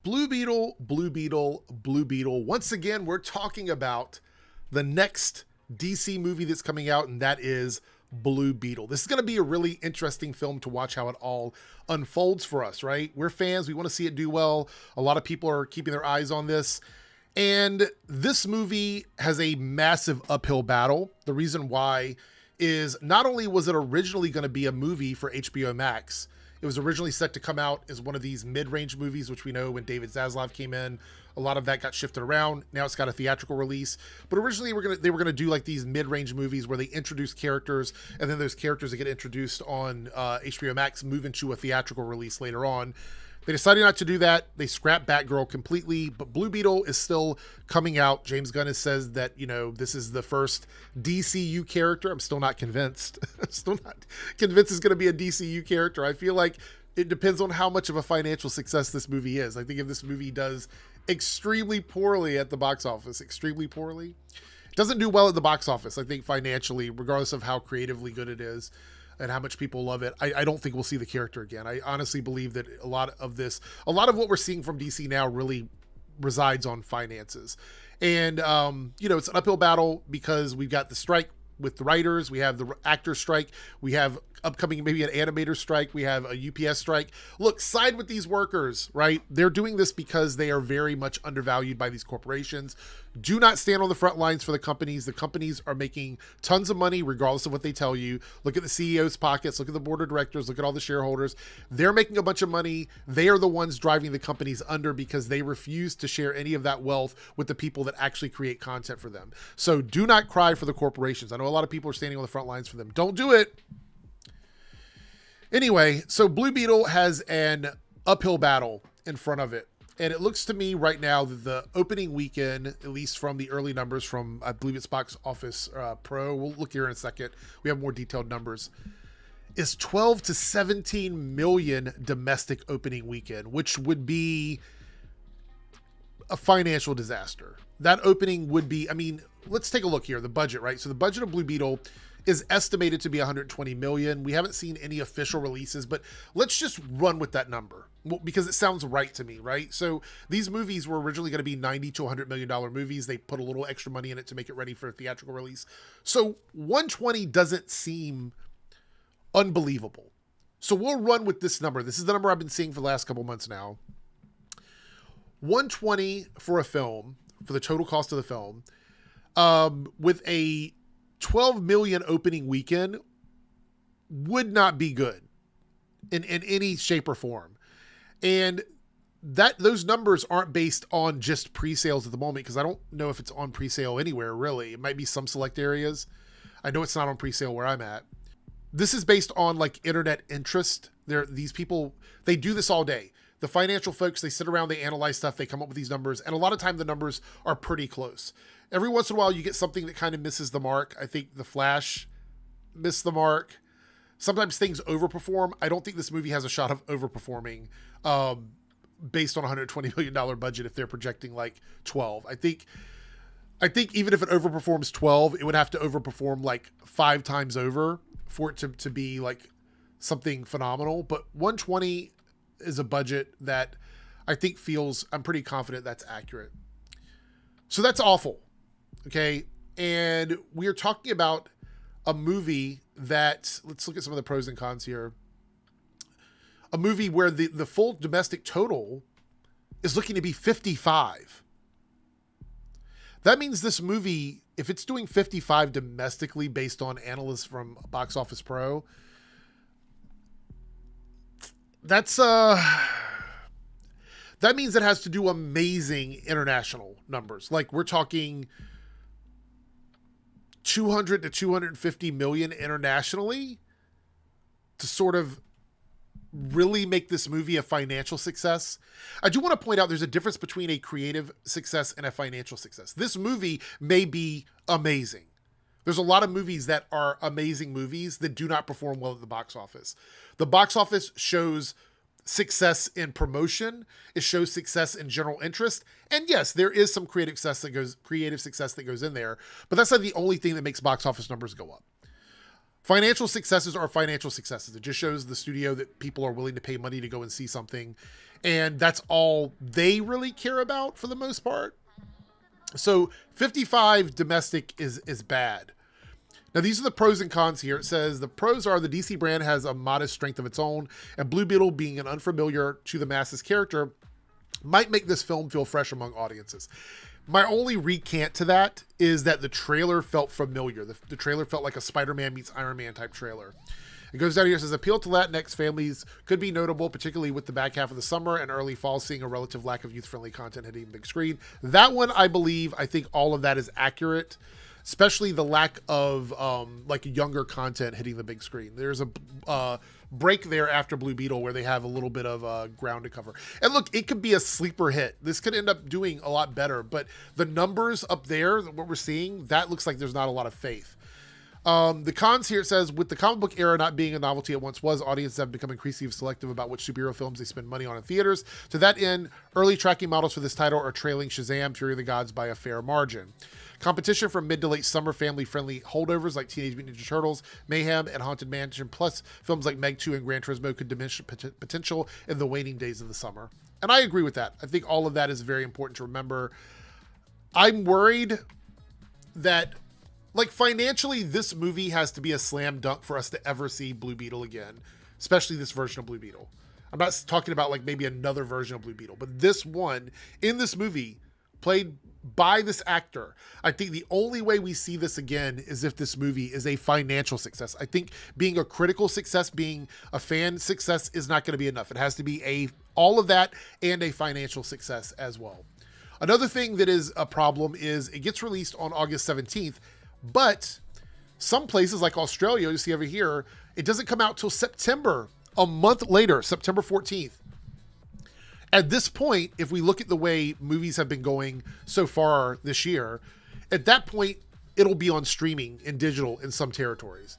Blue Beetle, Blue Beetle, Blue Beetle. Once again, we're talking about the next DC movie that's coming out, and that is Blue Beetle. This is going to be a really interesting film to watch how it all unfolds for us, right? We're fans. We want to see it do well. A lot of people are keeping their eyes on this. And this movie has a massive uphill battle. The reason why is not only was it originally going to be a movie for HBO Max, it was originally set to come out as one of these mid-range movies, which we know when David Zaslav came in, a lot of that got shifted around. Now it's got a theatrical release. But originally they were gonna do like these mid-range movies where they introduce characters, and then those characters that get introduced on HBO Max move into a theatrical release later on. They decided not to do that. They scrapped Batgirl completely, but Blue Beetle is still coming out. James Gunn has says that, you know, this is the first DCU character. I'm still not convinced. Still not convinced it's going to be a DCU character. I feel like it depends on how much of a financial success this movie is. I think if this movie does extremely poorly at the box office, extremely poorly, it doesn't do well at the box office, I think financially, regardless of how creatively good it is and how much people love it, I don't think we'll see the character again. I honestly believe that a lot of what we're seeing from DC now really resides on finances. And, you know, it's an uphill battle because we've got the strike with the writers, we have the actor strike, we have upcoming maybe an animator strike, we have a UPS strike. Look, side with these workers, right? They're doing this because they are very much undervalued by these corporations. Do not stand on the front lines for the companies. The companies are making tons of money regardless of what they tell you. Look at the CEO's pockets, look at the board of directors, look at all the shareholders. They're making a bunch of money. They are the ones driving the companies under because they refuse to share any of that wealth with the people that actually create content for them. So do not cry for the corporations. I know a lot of people are standing on the front lines for them. Don't do it. Anyway, so Blue Beetle has an uphill battle in front of it. And it looks to me right now that the opening weekend, at least from the early numbers from, I believe it's Box Office Pro, we'll look here in a second, we have more detailed numbers, is 12 to 17 million domestic opening weekend, which would be a financial disaster. That opening would be, I mean, let's take a look here, the budget, right? So the budget of Blue Beetle is estimated to be 120 million. We haven't seen any official releases, but let's just run with that number because it sounds right to me, right? So these movies were originally going to be 90 to 100 million dollar movies. They put a little extra money in it to make it ready for a theatrical release. So 120 doesn't seem unbelievable. So we'll run with this number. This is the number I've been seeing for the last couple months now. 120 for a film, for the total cost of the film, with a 12 million opening weekend would not be good in any shape or form. And those numbers aren't based on just pre-sales at the moment, because I don't know if it's on pre-sale anywhere really. It might be some select areas. I know it's not on pre-sale where I'm at. This is based on like internet interest. These people, they do this all day. The financial folks, they sit around, they analyze stuff, they come up with these numbers, and a lot of time the numbers are pretty close. Every once in a while, you get something that kind of misses the mark. I think The Flash missed the mark. Sometimes things overperform. I don't think this movie has a shot of overperforming based on a $120 million budget if they're projecting like 12. I think even if it overperforms 12, it would have to overperform like 5 times over for it to be like something phenomenal. But 120 is a budget that I think I'm pretty confident that's accurate. So that's awful. Okay. And we are talking about a movie that, let's look at some of the pros and cons here. A movie where the full domestic total is looking to be 55. That means this movie, if it's doing 55 domestically based on analysts from Box Office Pro, that means it has to do amazing international numbers. Like we're talking 200 to 250 million internationally to sort of really make this movie a financial success. I do want to point out there's a difference between a creative success and a financial success. This movie may be amazing. There's a lot of movies that are amazing movies that do not perform well at the box office. The box office shows success in promotion. It shows success in general interest. And yes, there is some creative success that goes in there, but that's not the only thing that makes box office numbers go up. Financial successes are financial successes. It just shows the studio that people are willing to pay money to go and see something. And that's all they really care about for the most part. So 55 domestic is bad. Now, these are the pros and cons here. It says the pros are the DC brand has a modest strength of its own, and Blue Beetle, being an unfamiliar to the masses character, might make this film feel fresh among audiences. My only recant to that is that the trailer felt familiar. The trailer felt like a Spider-Man meets Iron Man type trailer. It goes down here, it says, appeal to Latinx families could be notable, particularly with the back half of the summer and early fall, seeing a relative lack of youth-friendly content hitting the big screen. That one, I think all of that is accurate, especially the lack of like younger content hitting the big screen. There's a break there after Blue Beetle where they have a little bit of ground to cover. And look, it could be a sleeper hit. This could end up doing a lot better, but the numbers up there, what we're seeing, that looks like there's not a lot of faith. The cons here, it says, with the comic book era not being a novelty it once was, audiences have become increasingly selective about which superhero films they spend money on in theaters. To that end, early tracking models for this title are trailing Shazam! Fury of the Gods by a fair margin. Competition from mid to late summer family-friendly holdovers like Teenage Mutant Ninja Turtles, Mayhem, and Haunted Mansion, plus films like Meg 2 and Gran Turismo could diminish potential in the waning days of the summer. And I agree with that. I think all of that is very important to remember. I'm worried that, like, financially, this movie has to be a slam dunk for us to ever see Blue Beetle again, especially this version of Blue Beetle. I'm not talking about like maybe another version of Blue Beetle, but this one in this movie played by this actor. I think the only way we see this again is if this movie is a financial success. I think being a critical success, being a fan success is not going to be enough. It has to be all of that and a financial success as well. Another thing that is a problem is it gets released on August 17th, but some places like Australia, you see over here, it doesn't come out till September, a month later, September 14th. At this point, if we look at the way movies have been going so far this year, at that point, it'll be on streaming and digital in some territories,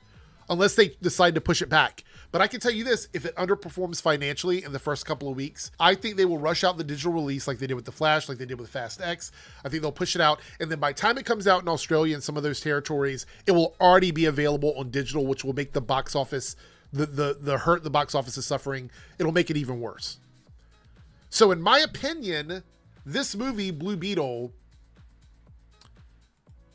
unless they decide to push it back. But I can tell you this, if it underperforms financially in the first couple of weeks, I think they will rush out the digital release like they did with The Flash, like they did with Fast X. I think they'll push it out. And then by the time it comes out in Australia and some of those territories, it will already be available on digital, which will make the box office, the hurt the box office is suffering, it'll make it even worse. So in my opinion, this movie, Blue Beetle,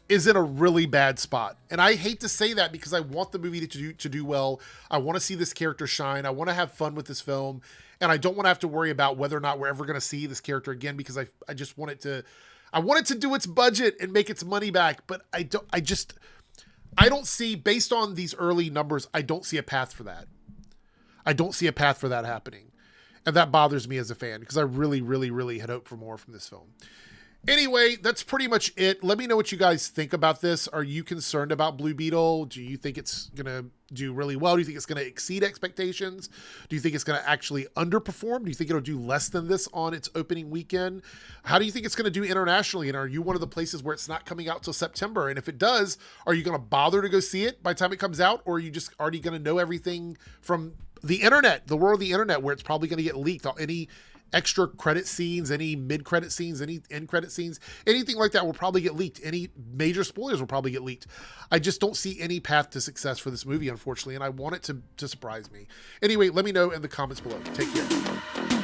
is in a really bad spot. And I hate to say that because I want the movie to do well. I want to see this character shine. I want to have fun with this film. And I don't want to have to worry about whether or not we're ever going to see this character again, because I just want it to do its budget and make its money back. But I don't see, based on these early numbers, I don't see a path for that. I don't see a path for that happening. And that bothers me as a fan because I really, really, really had hoped for more from this film. Anyway, that's pretty much it. Let me know what you guys think about this. Are you concerned about Blue Beetle? Do you think it's going to do really well? Do you think it's going to exceed expectations? Do you think it's going to actually underperform? Do you think it'll do less than this on its opening weekend? How do you think it's going to do internationally? And are you one of the places where it's not coming out till September? And if it does, are you going to bother to go see it by the time it comes out? Or are you just already going to know everything from the internet, the world of the internet, where it's probably going to get leaked? Any extra credit scenes, any mid-credit scenes, any end credit scenes, anything like that will probably get leaked. Any major spoilers will probably get leaked. I just don't see any path to success for this movie, unfortunately, and I want it to surprise me. Anyway, let me know in the comments below. Take care.